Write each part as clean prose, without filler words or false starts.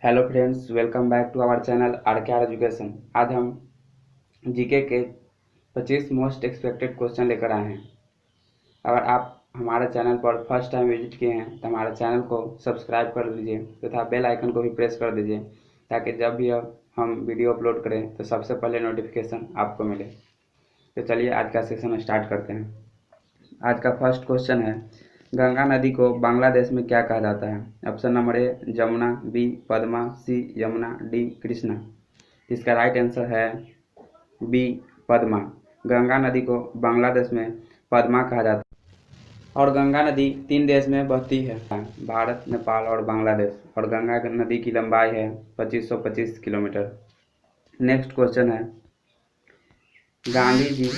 Hello friends, welcome back to our channel R education. आज हम GK के 25 most expected question लेकर आए हैं। अगर आप हमारे चैनल पर फर्स्ट टाइम विजिट किए हैं तो हमारे चैनल को सब्सक्राइब कर लीजिए तथा बेल आइकन को भी प्रेस कर दीजिए ताकि जब भी हम वीडियो अपलोड करें तो सबसे पहले नोटिफिकेशन आपको मिले। तो चलिए आज का सेशन स्टार्ट करते हैं। आज का फर्स्ट क्वेश्चन है, गंगा नदी को बांग्लादेश में क्या कहा जाता है? Option number A Jamuna, B Padma, C Yamuna, D Krishna. इसका राइट आंसर है बी पद्मा। गंगा नदी को बांग्लादेश में पद्मा कहा जाता है। और गंगा नदी 3 देश में बहती है, भारत, नेपाल और बांग्लादेश। और गंगा नदी की लंबाई है 2525 किलोमीटर। नेक्स्ट क्वेश्चन है, गांधी जी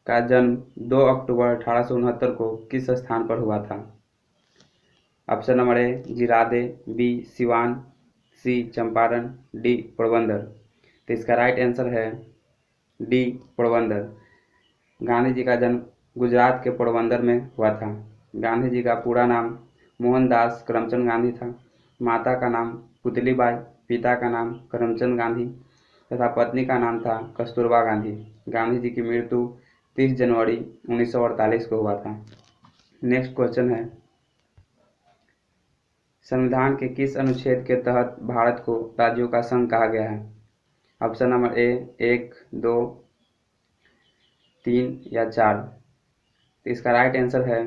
का जन्म 2 अक्टूबर 1869 को किस स्थान पर हुआ था? Option number A Jiradei, B Siwan, C Champaran, D Porbandar. तो इसका राइट आंसर है डी पोरबंदर। गांधी जी का जन्म गुजरात के पोरबंदर में हुआ था। गांधी जी का पूरा नाम मोहनदास करमचंद गांधी था। माता का नाम पुतलीबाई, पिता का नाम करमचंद गांधी तथा पत्नी का नाम था कस्तूरबा गांधी। गांधी जी की मृत्यु 30 जनवरी 1948 को हुआ था। नेक्स्ट क्वेश्चन है, संविधान के किस अनुच्छेद के तहत भारत को राज्यों का संघ कहा गया है? ऑप्शन नंबर ए 1, 2, 3 या 4। तो इसका राइट आंसर है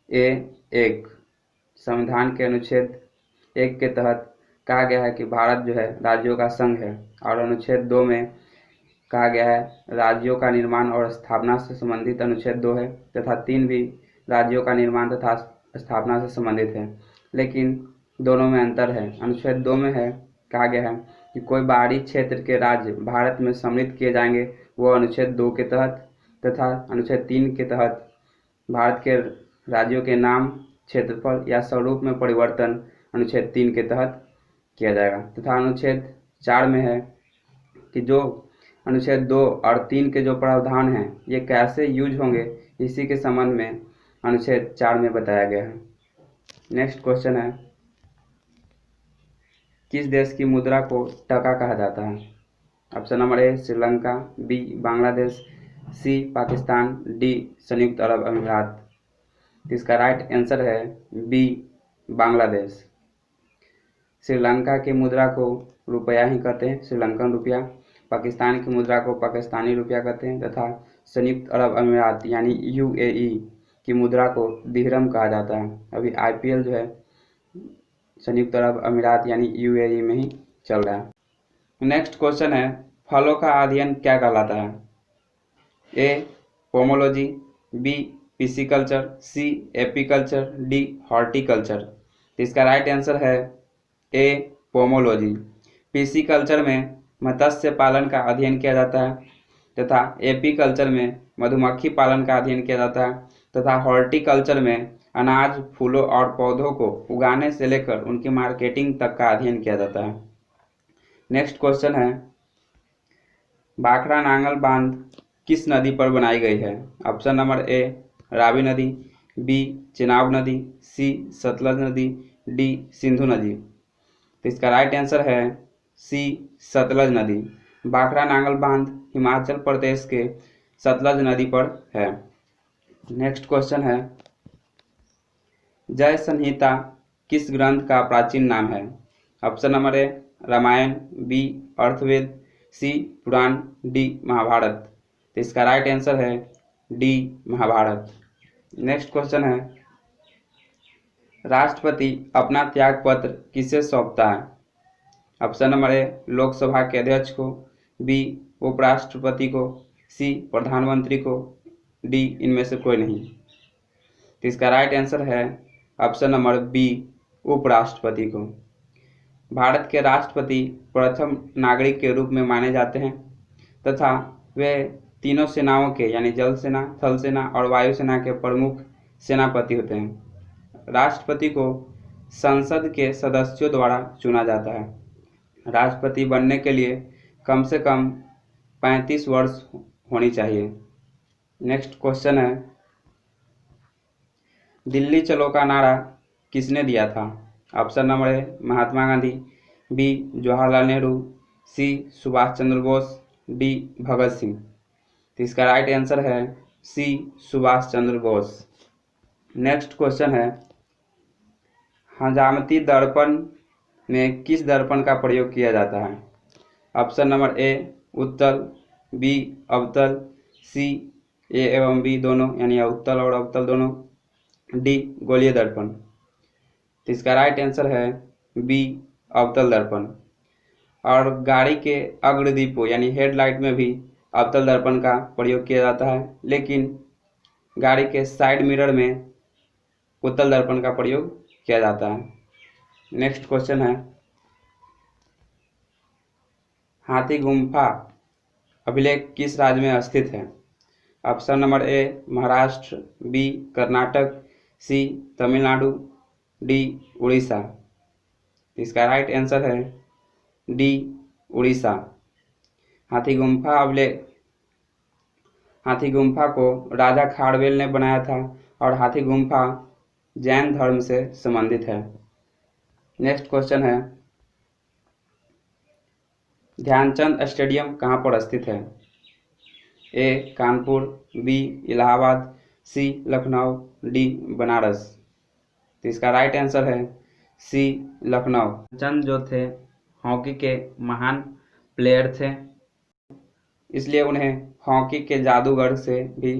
ए 1। संविधान के अनुच्छेद 1 के तहत कहा गया है कि भारत जो है राज्यों का संघ है। और अनुच्छेद 2 में कहा गया है राज्यों का निर्माण और स्थापना से संबंधित अनुच्छेद 2 है तथा 3 भी राज्यों का निर्माण तथा स्थापना से संबंधित है। लेकिन दोनों में अंतर है। अनुच्छेद 2 में है कहा गया है कि कोई बाहरी क्षेत्र के राज्य भारत में सम्मिलित किए जाएंगे, वो अनुच्छेद 2 के तहत, तथा अनुच्छेद 3 के तहत भारत के राज्यों के नाम, क्षेत्रफल या स्वरूप में परिवर्तन अनुच्छेद 3 के तहत किया जाएगा। तथा अनुच्छेद 4 में है कि जो अनुच्छेद 2 और 3 के जो प्रावधान हैं ये कैसे यूज होंगे, इसी के संबंध में अनुच्छेद 4 में बताया गया है। नेक्स्ट क्वेश्चन है, किस देश की मुद्रा को टका कहा जाता है? Option number A Sri Lanka, B Bangladesh, C Pakistan, D संयुक्त अरब अमीरात। इसका राइट आंसर है बी बांग्लादेश। श्रीलंका की मुद्रा को रुपया ही कहते हैं, श्रीलंकन रुपया। पाकिस्तान की मुद्रा को पाकिस्तानी रुपया कहते हैं तथा संयुक्त अरब अमीरात यानी यूएई की मुद्रा को दिहरम कहा जाता है। अभी आईपीएल जो है संयुक्त अरब अमीरात यानी यूएई में ही चल रहा है। नेक्स्ट क्वेश्चन है, फलों का अध्ययन क्या कहलाता है? ए पोमोलॉजी, बी पिसिकल्चर, सी एपीकल्चर, डी हॉर्टिकल्चर। इसका राइट आंसर है ए पोमोलॉजी। पिसिकल्चर में मत्स्य पालन का अध्ययन किया जाता है तथा एपीकल्चर में मधुमक्खी पालन का अध्ययन किया जाता है तथा हॉर्टिकल्चर में अनाज, फूलों और पौधों को उगाने से लेकर उनकी मार्केटिंग तक का अध्ययन किया जाता है। नेक्स्ट क्वेश्चन है, भाखड़ा नांगल बांध किस नदी पर बनाई गई है? ऑप्शन नंबर ए रावी नदी, बी चेनाब नदी, सी सतलज नदी, डी सिंधु नदी। तो इसका राइट आंसर है सी सतलज नदी। भाखड़ा नांगल बांध हिमाचल प्रदेश के सतलज नदी पर है। नेक्स्ट क्वेश्चन है, जय संहिता किस ग्रंथ का प्राचीन नाम है? Option number A Ramayan, B Atharvaveda, C Purana, D Mahabharata. तो इसका राइट आंसर है डी महाभारत। नेक्स्ट क्वेश्चन है, राष्ट्रपति अपना त्याग पत्र किसे सौंपता है? ऑप्शन नंबर ए लोकसभा के अध्यक्ष को, बी उपराष्ट्रपति को, सी प्रधानमंत्री को, डी इनमें से कोई नहीं। तो इसका राइट आंसर है ऑप्शन नंबर बी उपराष्ट्रपति को। भारत के राष्ट्रपति प्रथम नागरिक के रूप में माने जाते हैं तथा वे तीनों सेनाओं के यानी जल सेना, थल सेना और वायुसेना के प्रमुख सेनापति होते हैं। राष्ट्रपति को संसद के सदस्यों द्वारा चुना जाता है। राष्ट्रपति बनने के लिए कम से कम 35 वर्ष होनी चाहिए। नेक्स्ट क्वेश्चन है, दिल्ली चलो का नारा किसने दिया था? Option number A Mahatma Gandhi, B Jawaharlal Nehru, C Subhash Chandra Bose, D Bhagat Singh. तो इसका राइट आंसर है C Subhash Chandra Bose. Next question है हजामती दर्पण में किस दर्पण का प्रयोग किया जाता है? ऑप्शन नंबर ए उत्तल, बी अवतल, सी ए एवं बी दोनों यानी उत्तल और अवतल दोनों, डी गोलीय दर्पण। तो इसका राइट आंसर है बी अवतल दर्पण। और गाड़ी के अग्रदीपों यानी हेडलाइट में भी अवतल दर्पण का प्रयोग किया जाता है, लेकिन गाड़ी के साइड मिरर में उत्तल दर्पण का प्रयोग किया जाता है। नेक्स्ट क्वेश्चन है हाथी गुम्फा अभिलेख किस राज्य में स्थित है? Option number A Maharashtra, B Karnataka, C Tamil Nadu, D Orissa. इसका राइट आंसर है डी उड़ीसा। हाथी गुम्फा को राजा खारवेल ने बनाया था और हाथी गुम्फा जैन धर्म से संबंधित है। नेक्स्ट क्वेश्चन है ध्यानचंद स्टेडियम कहाँ पर स्थित है? ए कानपुर, बी इलाहाबाद, सी लखनऊ, डी बनारस। तो इसका राइट आंसर है सी लखनऊ। चंद जो थे हॉकी के महान प्लेयर थे, इसलिए उन्हें हॉकी के जादूगर से भी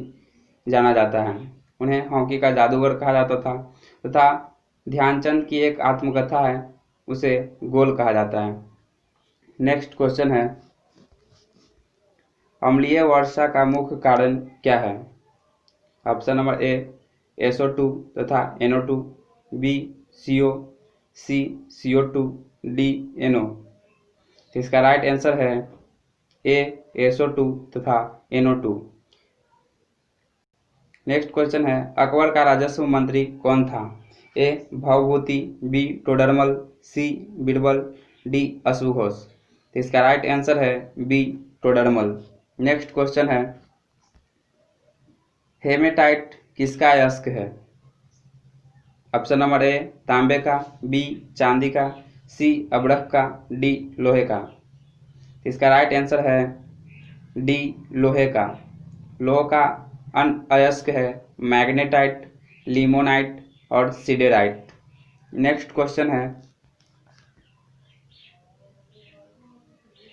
जाना जाता है। उन्हें हॉकी का जादूगर कहा जाता था तथा ध्यानचंद की एक आत्मकथा है, उसे गोल कहा जाता है। नेक्स्ट क्वेश्चन है अम्लीय वर्षा का मुख्य कारण क्या है? ऑप्शन नंबर ए SO2 तथा NO2, बी CO, सी CO2, डी NO। तो इसका राइट आंसर है ए SO2 तथा NO2। नेक्स्ट क्वेश्चन है अकबर का राजस्व मंत्री कौन था? ए भवभूति, बी टोडरमल, सी बीरबल, डी अश्वघोष। तो इसका राइट आंसर है बी टोडरमल। नेक्स्ट क्वेश्चन है हेमेटाइट किसका अयस्क है? ऑप्शन नंबर ए तांबे का, बी चांदी का, सी अब्रक का, डी लोहे का। इसका राइट आंसर है डी लोहे का। लोहे का अयस्क है मैग्नेटाइट, लिमोनाइट और सिडेराइट। नेक्स्ट क्वेश्चन है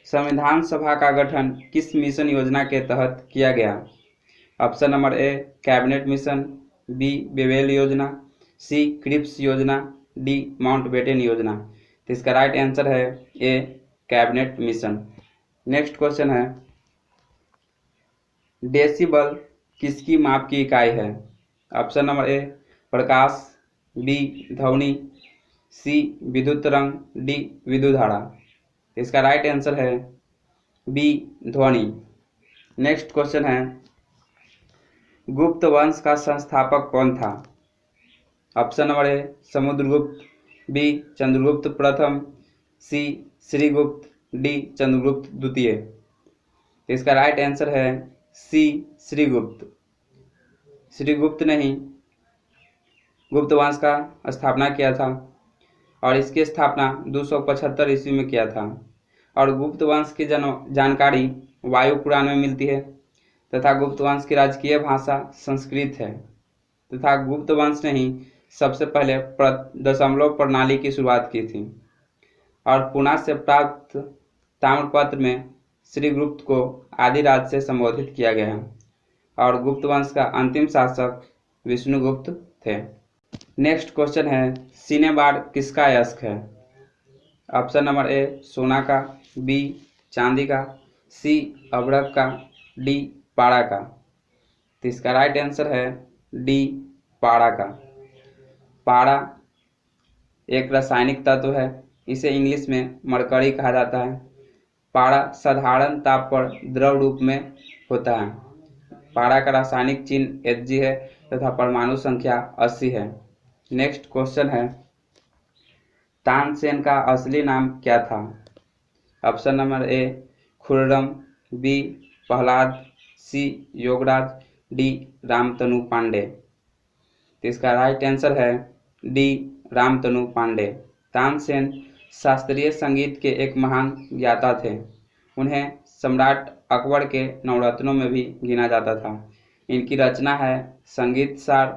संविधान सभा का गठन किस मिशन योजना के तहत किया गया? Option number A cabinet mission, B Wavell योजना, सी क्रिप्स योजना, डी माउंटबेटन योजना। तो इसका राइट आंसर है A cabinet mission. Next question है डेसिबल किसकी माप की इकाई है? ऑप्शन नंबर ए प्रकाश, बी ध्वनि, सी विद्युत तरंग, डी विद्युत धारा। इसका राइट आंसर है बी ध्वनि। नेक्स्ट क्वेश्चन है गुप्त वंश का संस्थापक कौन था? Option number A Samudragupta, B Chandragupta प्रथम, सी श्रीगुप्त, डी चंद्रगुप्त द्वितीय। इसका राइट आंसर है सी श्रीगुप्त। श्रीगुप्त ने ही गुप्त वंश का स्थापना किया था और इसकी स्थापना 275 ईस्वी में किया था। और गुप्त वंश की जानकारी वायु पुराण में मिलती है तथा गुप्त वंश की राजकीय भाषा संस्कृत है तथा गुप्त वंश ने ही सबसे पहले दशमलव प्रणाली की शुरुआत की थी। और पुणे से प्राप्त ताम्रपत्र में श्रीगुप्त को आदिराज से संबोधित किया गया है और गुप्त वंश का अंतिम शासक विष्णुगुप्त थे। नेक्स्ट क्वेश्चन है सिनेबार किसका अयस्क है? ऑप्शन नंबर ए सोना का, बी चांदी का, सी अब्रक का, डी पारा का। तो इसका राइट आंसर है डी पारा का। पारा एक रासायनिक तत्व है, इसे इंग्लिश में मरकरी कहा जाता है। पारा साधारण ताप पर द्रव रूप में होता है। पारा का रासायनिक चिन्ह Hg है तथा परमाणु संख्या 80 है। नेक्स्ट क्वेश्चन है तानसेन का असली नाम क्या था? Option number A Khurram, B Prahlad, C Yograj, D Ramtanu Pandey. तो इसका राइट आंसर है डी रामतनु पांडे। तानसेन शास्त्रीय संगीत के एक महान ज्ञाता थे। उन्हें सम्राट अकबर के नवरत्नों में भी गिना जाता था। इनकी रचना है संगीत सार,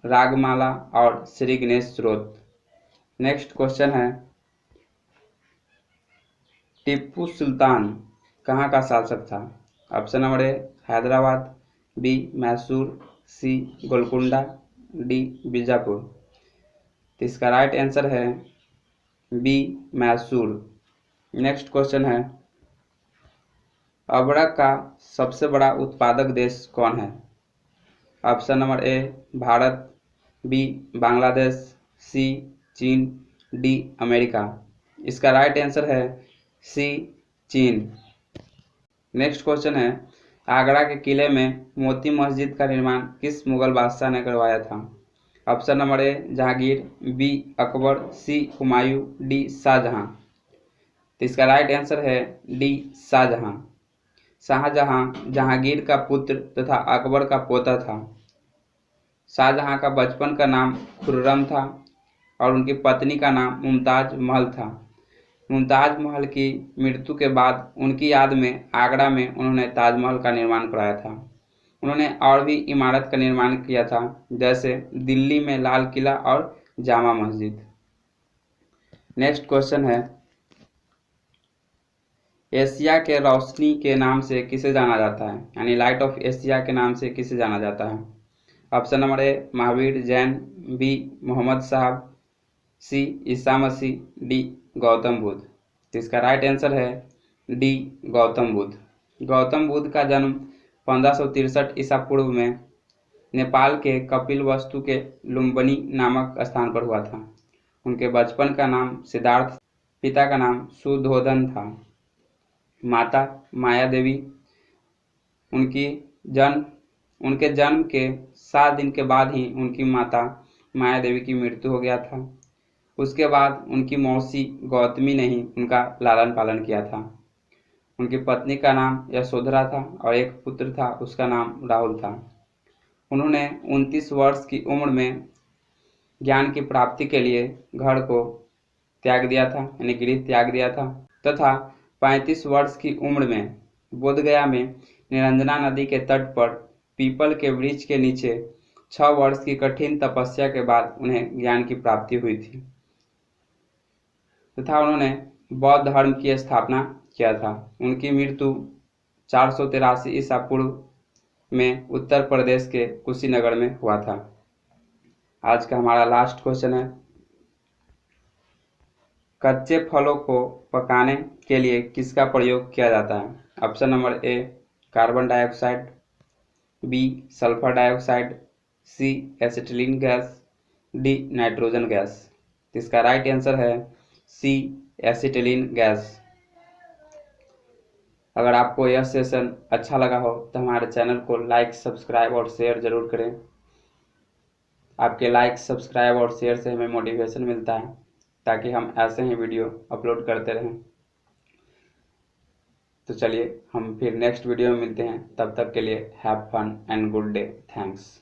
रागमाला और श्री गणेश स्तोत्र। नेक्स्ट क्वेश्चन है, टीपू सुल्तान कहाँ का शासक था? Option number A Hyderabad, B Mysore, C Golconda, D Bijapur. तो इसका राइट आंसर है बी मैसूर। नेक्स्ट क्वेश्चन है, अबड़क का सबसे बड़ा उत्पादक देश कौन है? Option number A Bharat, B Bangladesh, C चीन, डी अमेरिका। इसका राइट आंसर है सी चीन। नेक्स्ट क्वेश्चन है, आगरा के किले में मोती मस्जिद का निर्माण किस मुगल बादशाह ने करवाया था? Option number A Jahangir, B Akbar, C Humayun, D Shah Jahan. तो इसका राइट आंसर है डी शाहजहां। शाहजहां जहांगीर का पुत्र तथा अकबर का पोता था। शाहजहां का बचपन का नाम खुर्रम था और उनकी पत्नी का नाम मुमताज महल था। मुमताज महल की मृत्यु के बाद उनकी याद में आगरा में उन्होंने ताजमहल का निर्माण कराया था। उन्होंने और भी इमारत का निर्माण किया था, जैसे दिल्ली में लाल किला और जामा मस्जिद। नेक्स्ट क्वेश्चन है, एशिया के रोशनी के नाम से किसे जाना जाता है? यानी लाइट ऑफ एशिया के नाम से किसे जाना जाता है? Option number A Mahavir Jain, B Mohammad Sahab, C Isa Masih, D Gautam Buddha. तो इसका राइट आंसर है डी गौतम बुद्ध। गौतम बुद्ध का जन्म 1563 ईसा पूर्व में नेपाल के कपिलवस्तु के लुम्बिनी नामक स्थान पर हुआ था। उनके बचपन का नाम सिद्धार्थ, पिता का नाम सुधोधन था। माता माया देवी, उनके जन्म के 7 दिन के बाद ही उनकी माता माया देवी की मृत्यु हो गया था। उसके बाद उनकी मौसी गौतमी ने ही उनका लालन पालन किया था। उनकी पत्नी का नाम यशोधरा था और एक पुत्र था, उसका नाम राहुल था। उन्होंने 29 वर्ष की उम्र में ज्ञान की प्राप्ति के लिए घर को त्याग दिया था, यानी गृह त्याग दिया था, तथा 35 वर्ष की उम्र में बोधगया में निरंजना नदी के तट पर पीपल के वृक्ष के नीचे 6 वर्ष की कठिन तपस्या के बाद उन्हें ज्ञान की प्राप्ति हुई थी तथा उन्होंने बौद्ध धर्म की स्थापना किया था। उनकी मृत्यु 483 ईसा पूर्व में उत्तर प्रदेश के कुशीनगर में हुआ था। आज का हमारा लास्ट क्वेश्चन है, कच्चे फलों को पकाने के लिए किसका प्रयोग किया जाता है? Option number A carbon dioxide, B sulphur dioxide, C acetylene gas, D nitrogen gas. इसका राइट आंसर है सी एसिटिलीन गैस। अगर आपको यह सेशन अच्छा लगा हो तो हमारे चैनल को लाइक, सब्सक्राइब और शेयर जरूर करें। आपके लाइक, सब्सक्राइब और शेयर से हमें मोटिवेशन मिलता है ताकि हम ऐसे ही वीडियो अपलोड करते रहें। तो चलिए हम फिर नेक्स्ट वीडियो में मिलते हैं, तब तक के लिए have fun and good day. Thanks.